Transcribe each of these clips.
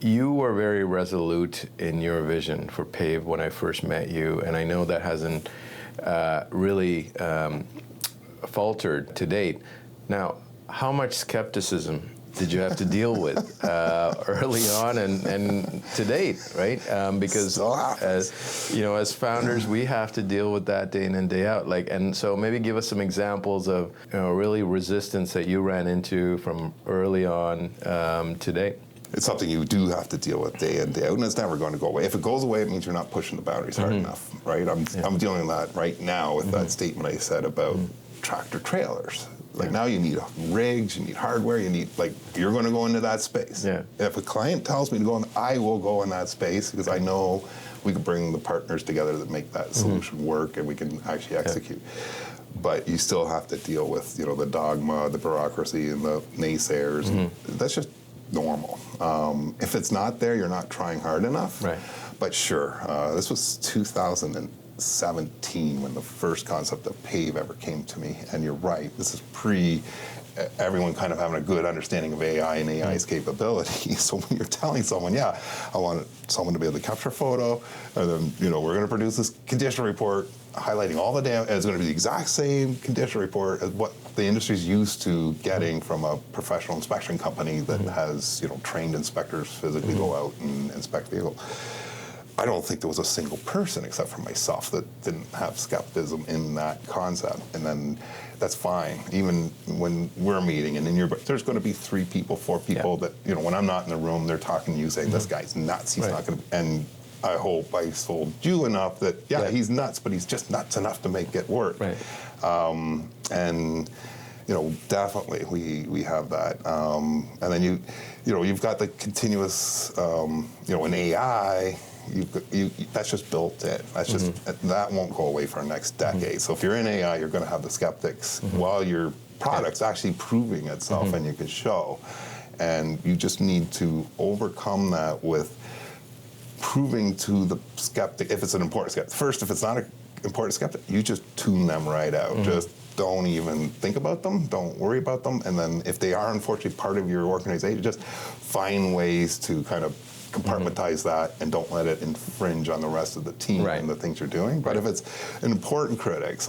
You were very resolute in your vision for Pave when I first met you, and I know that hasn't really faltered to date. Now, how much skepticism did you have to deal with early on and to date, right? Because as founders, we have to deal with that day in and day out. And so maybe give us some examples of really resistance that you ran into from early on to date. It's something you do have to deal with day in, day out, and it's never going to go away. If it goes away, it means you're not pushing the boundaries hard enough, right? I'm dealing with that right now with that statement I said about tractor trailers. Now you need rigs, you need hardware, you're going to go into that space. Yeah. If a client tells me to go in, I will go in that space because I know we can bring the partners together that make that solution work and we can actually execute. But you still have to deal with, the dogma, the bureaucracy, and the naysayers. That's just normal. If it's not there, you're not trying hard enough. Right. But sure, this was 2017 when the first concept of Pave ever came to me. And you're right, this is pre everyone kind of having a good understanding of AI and AI's capability. So when you're telling someone, I want someone to be able to capture a photo, and then we're going to produce this condition report highlighting all the damage, and it's going to be the exact same condition report as what the industry's used to getting from a professional inspection company that has trained inspectors physically go out and inspect vehicles. I don't think there was a single person except for myself that didn't have skepticism in that concept. And then that's fine. Even when we're meeting and there's going to be 3 people, 4 people that, when I'm not in the room, they're talking to you saying, this guy's nuts. He's not going to, and I hope I sold you enough that, he's nuts, but he's just nuts enough to make it work. Right. And, definitely we have that. And then you've got the continuous, in AI, that's just built in. That's just that won't go away for the next decade. So if you're in AI, you're going to have the skeptics while your product's actually proving itself and you can show. And you just need to overcome that with proving to the skeptic, if it's an important skeptic. First, if it's not an important skeptic, you just tune them right out. Just don't even think about them. Don't worry about them. And then if they are unfortunately part of your organization, just find ways to kind of compartmentize that and don't let it infringe on the rest of the team and the things you're doing. But if it's an important critic,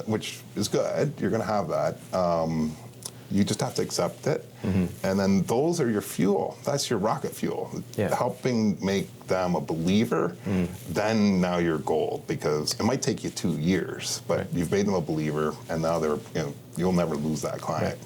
which is good, you're going to have that. You just have to accept it. And then those are your fuel. That's your rocket fuel. Helping make them a believer, then now you're gold, because it might take you 2 years, but you've made them a believer, and now you'll never lose that client.